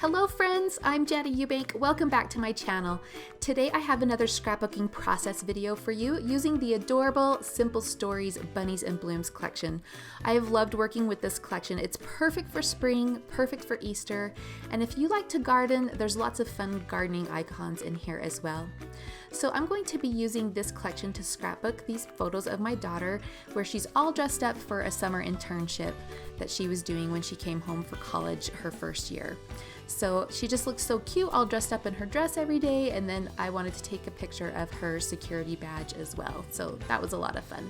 Hello friends, I'm Jenny Eubank. Welcome back to my channel. Today I have another scrapbooking process video for you using the adorable Simple Stories Bunnies and Blooms collection. I have loved working with this collection. It's perfect for spring, perfect for Easter, and if you like to garden, there's lots of fun gardening icons in here as well. So I'm going to be using this collection to scrapbook these photos of my daughter where she's all dressed up for a summer internship that she was doing when she came home for college her first year. So she just looks so cute, all dressed up in her dress every day, and then I wanted to take a picture of her security badge as well. So that was a lot of fun.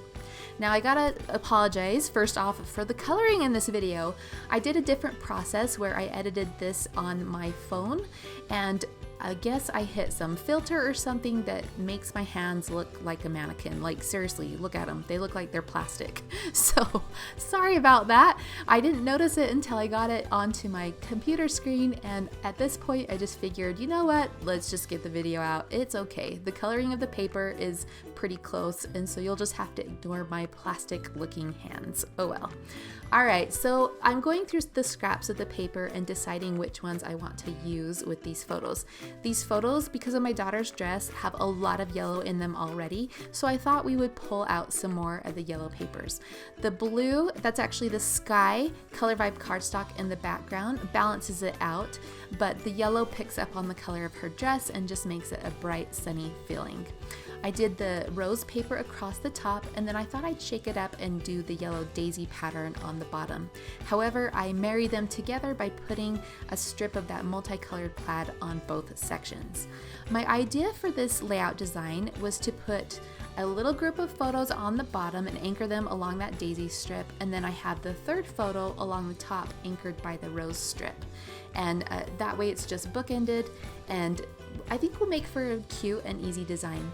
Now I gotta apologize first off for the coloring in this video. I did a different process where I edited this on my phone, and I guess I hit some filter or something that makes my hands look like a mannequin. Like seriously, look at them. They look like they're plastic. So sorry about that. I didn't notice it until I got it onto my computer screen, and at this point I just figured, you know what, let's just get the video out. It's okay. The coloring of the paper is pretty close, and so you'll just have to ignore my plastic looking hands. Oh well. Alright, so I'm going through the scraps of the paper and deciding which ones I want to use with these photos. These photos, because of my daughter's dress, have a lot of yellow in them already, so I thought we would pull out some more of the yellow papers. The blue, that's actually the sky Color Vibe cardstock in the background, balances it out, but the yellow picks up on the color of her dress and just makes it a bright, sunny feeling. I did the rose paper across the top, and then I thought I'd shake it up and do the yellow daisy pattern on the bottom. However, I marry them together by putting a strip of that multicolored plaid on both sections. My idea for this layout design was to put a little group of photos on the bottom and anchor them along that daisy strip, and then I have the third photo along the top anchored by the rose strip. And that way it's just bookended, and I think will make for a cute and easy design.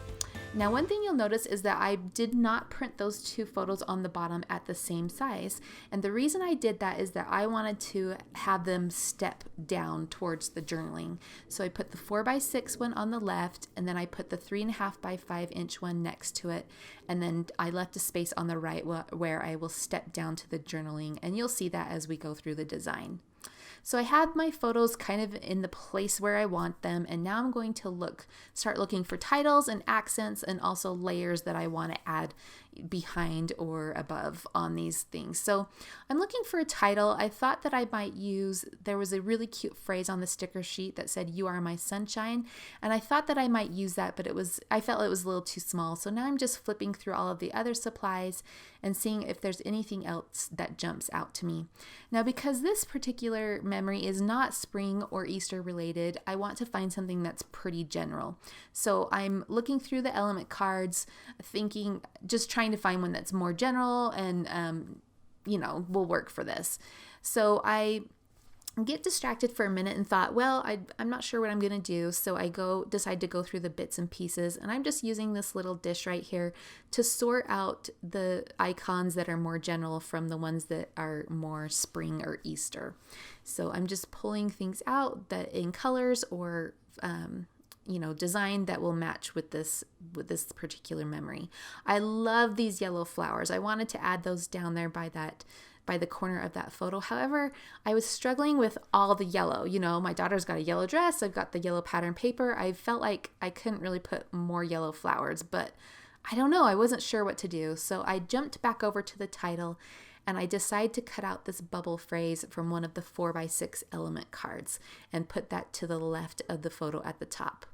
Now, one thing you'll notice is that I did not print those two photos on the bottom at the same size. And the reason I did that is that I wanted to have them step down towards the journaling. So I put the 4x6 one on the left, and then I put the 3.5 by 5 inch one next to it. And then I left a space on the right where I will step down to the journaling. And you'll see that as we go through the design. So I have my photos kind of in the place where I want them, and now I'm going to start looking for titles and accents and also layers that I want to add behind or above on these things. So I'm looking for a title. I thought that I might there was a really cute phrase on the sticker sheet that said, "You are my sunshine," and I thought that I might use that, but I felt it was a little too small. So now I'm just flipping through all of the other supplies and seeing if there's anything else that jumps out to me. Now, because this particular memory is not spring or Easter related, I want to find something that's pretty general. So I'm looking through the element cards, just trying to find one that's more general and, will work for this. So I get distracted for a minute and thought, well, I'm not sure what I'm going to do. So I decide to go through the bits and pieces, and I'm just using this little dish right here to sort out the icons that are more general from the ones that are more spring or Easter. So I'm just pulling things out that in colors or design that will match with this particular memory. I love these yellow flowers. I wanted to add those down there by the corner of that photo. However, I was struggling with all the yellow. My daughter's got a yellow dress. I've got the yellow pattern paper. I felt like I couldn't really put more yellow flowers, but I don't know. I wasn't sure what to do. So I jumped back over to the title, and I decided to cut out this bubble phrase from one of the 4x6 element cards and put that to the left of the photo at the top.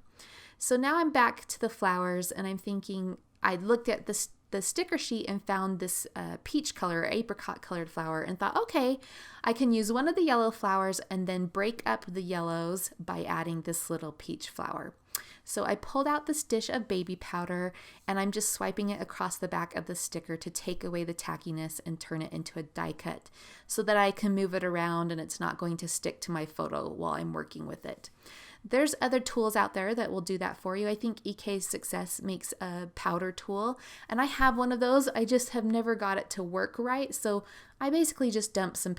So now I'm back to the flowers, and I'm thinking, I looked at the sticker sheet and found this peach color or apricot colored flower and thought, okay, I can use one of the yellow flowers and then break up the yellows by adding this little peach flower. So I pulled out this dish of baby powder, and I'm just swiping it across the back of the sticker to take away the tackiness and turn it into a die cut so that I can move it around and it's not going to stick to my photo while I'm working with it. There's other tools out there that will do that for you. I think EK Success makes a powder tool, and I have one of those. I just have never got it to work right. So I basically just dump some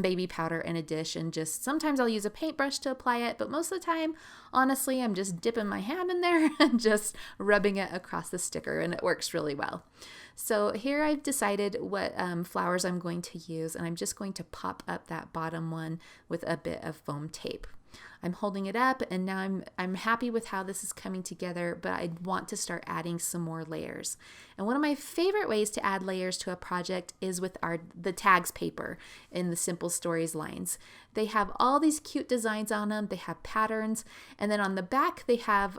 baby powder in a dish, and sometimes I'll use a paintbrush to apply it, but most of the time, honestly, I'm just dipping my hand in there and just rubbing it across the sticker, and it works really well. So here I've decided what flowers I'm going to use, and I'm just going to pop up that bottom one with a bit of foam tape. I'm holding it up, and now I'm happy with how this is coming together, but I want to start adding some more layers. And one of my favorite ways to add layers to a project is with the tags paper in the Simple Stories lines. They have all these cute designs on them, they have patterns, and then on the back they have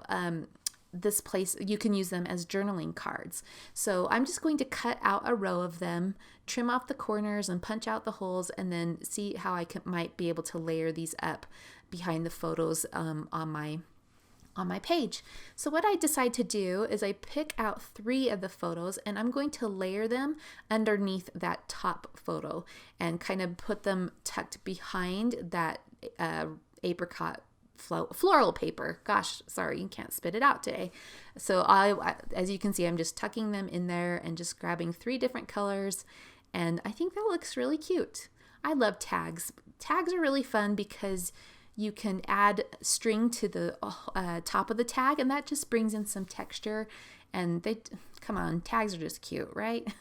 this place, you can use them as journaling cards. So I'm just going to cut out a row of them, trim off the corners and punch out the holes, and then see how I might be able to layer these up behind the photos on my page. So what I decide to do is I pick out 3 of the photos, and I'm going to layer them underneath that top photo and kind of put them tucked behind that apricot floral paper. Gosh, sorry, you can't spit it out today. So as you can see, I'm just tucking them in there and just grabbing 3 different colors, and I think that looks really cute. I love tags. Tags are really fun because you can add string to the top of the tag, and that just brings in some texture, and come on, tags are just cute, right?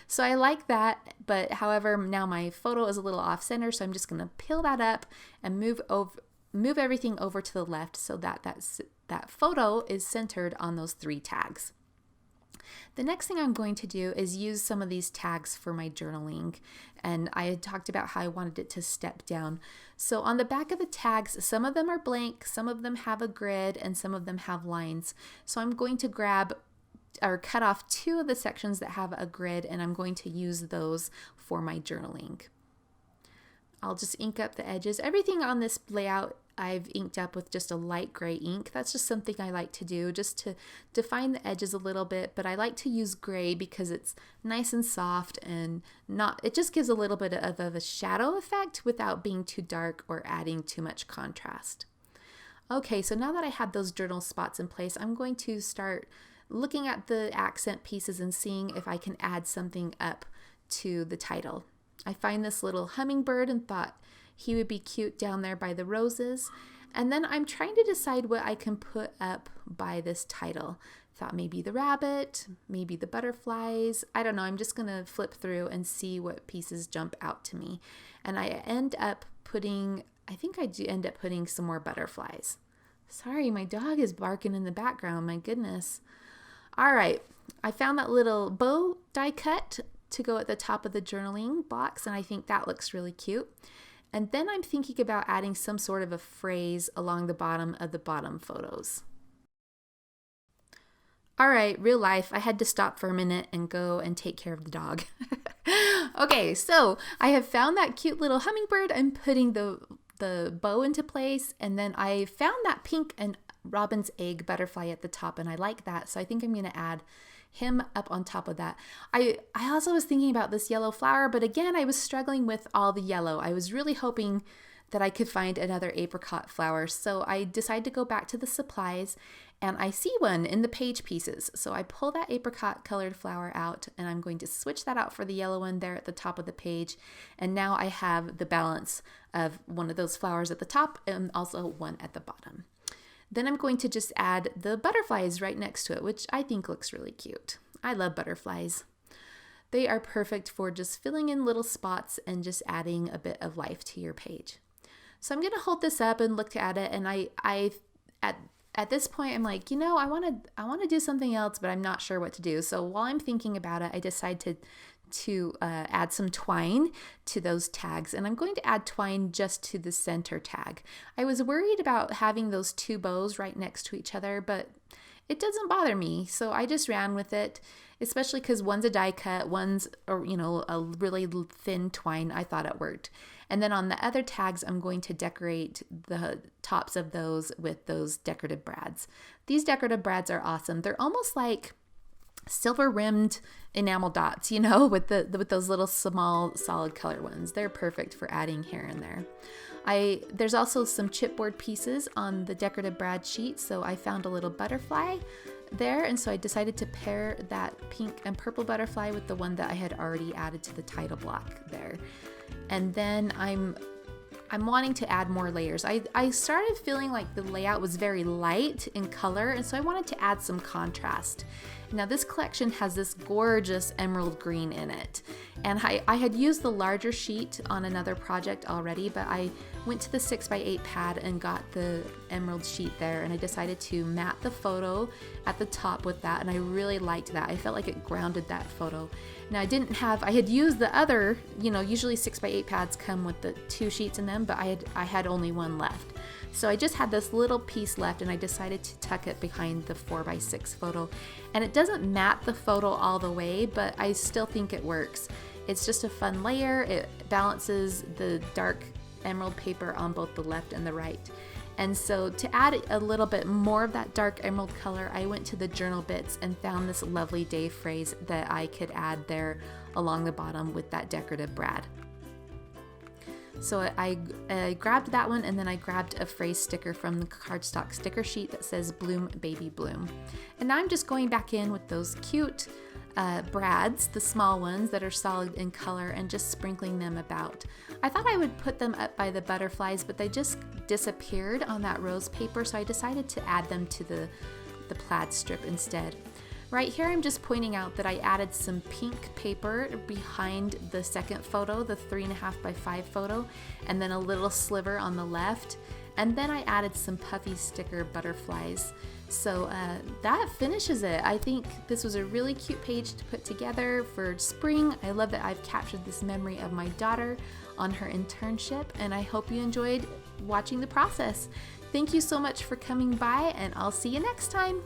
So I like that, but however, now my photo is a little off center, so I'm just gonna peel that up and move everything over to the left so that photo is centered on those 3 tags. The next thing I'm going to do is use some of these tags for my journaling, and I had talked about how I wanted it to step down. So on the back of the tags, some of them are blank, some of them have a grid, and some of them have lines. So I'm going to grab or cut off 2 of the sections that have a grid, and I'm going to use those for my journaling. I'll just ink up the edges. Everything on this layout I've inked up with just a light gray ink. That's just something I like to do, just to define the edges a little bit, but I like to use gray because it's nice and soft and it just gives a little bit of a shadow effect without being too dark or adding too much contrast. Okay, so now that I have those journal spots in place, I'm going to start looking at the accent pieces and seeing if I can add something up to the title. I find this little hummingbird and thought he would be cute down there by the roses. And then I'm trying to decide what I can put up by this title. Thought maybe the rabbit, maybe the butterflies. I don't know. I'm just going to flip through and see what pieces jump out to me. And I think I do end up putting some more butterflies. Sorry, my dog is barking in the background. My goodness. All right. I found that little bow die cut to go at the top of the journaling box, and I think that looks really cute. And then I'm thinking about adding some sort of a phrase along the bottom of the bottom photos. All right, real life, I had to stop for a minute and go and take care of the dog. Okay, so I have found that cute little hummingbird. I'm putting the bow into place, and then I found that pink and robin's egg butterfly at the top, and I like that, so I think I'm going to add him up on top of that. I also was thinking about this yellow flower, but again, I was struggling with all the yellow. I was really hoping that I could find another apricot flower, so I decided to go back to the supplies, and I see one in the page pieces. So I pull that apricot colored flower out, and I'm going to switch that out for the yellow one there at the top of the page, and now I have the balance of one of those flowers at the top and also one at the bottom. Then I'm going to just add the butterflies right next to it, which I think looks really cute. I love butterflies. They are perfect for just filling in little spots and just adding a bit of life to your page. So I'm going to hold this up and look at it, and at this point I'm like, I want to do something else, but I'm not sure what to do. So while I'm thinking about it, I decide to add some twine to those tags, and I'm going to add twine just to the center tag. I was worried about having those 2 bows right next to each other, but it doesn't bother me, so I just ran with it, especially because one's a die cut, one's a really thin twine. I thought it worked. And then on the other tags, I'm going to decorate the tops of those with those decorative brads. These decorative brads are awesome. They're almost like silver rimmed enamel dots, with those little small solid color ones. They're perfect for adding here and there. There's also some chipboard pieces on the decorative brad sheet, so I found a little butterfly there, and so I decided to pair that pink and purple butterfly with the one that I had already added to the title block there. And then I'm wanting to add more layers. I started feeling like the layout was very light in color, and so I wanted to add some contrast. Now this collection has this gorgeous emerald green in it, and I had used the larger sheet on another project already, but I went to the 6x8 pad and got the emerald sheet there, and I decided to mat the photo at the top with that, and I really liked that. I felt like it grounded that photo. Now I had used the other, usually 6x8 pads come with the 2 sheets in them, but I had only one left. So I just had this little piece left, and I decided to tuck it behind the 4x6 photo. And it doesn't mat the photo all the way, but I still think it works. It's just a fun layer. It balances the dark emerald paper on both the left and the right. And so to add a little bit more of that dark emerald color, I went to the journal bits and found this lovely day phrase that I could add there along the bottom with that decorative brad. So I grabbed that one, and then I grabbed a phrase sticker from the cardstock sticker sheet that says "Bloom, Baby, Bloom." And now I'm just going back in with those cute brads, the small ones that are solid in color, and just sprinkling them about. I thought I would put them up by the butterflies, but they just disappeared on that rose paper, so I decided to add them to the plaid strip instead. Right here, I'm just pointing out that I added some pink paper behind the second photo, the 3.5x5 photo, and then a little sliver on the left. And then I added some puffy sticker butterflies. So that finishes it. I think this was a really cute page to put together for spring. I love that I've captured this memory of my daughter on her internship, and I hope you enjoyed watching the process. Thank you so much for coming by, and I'll see you next time.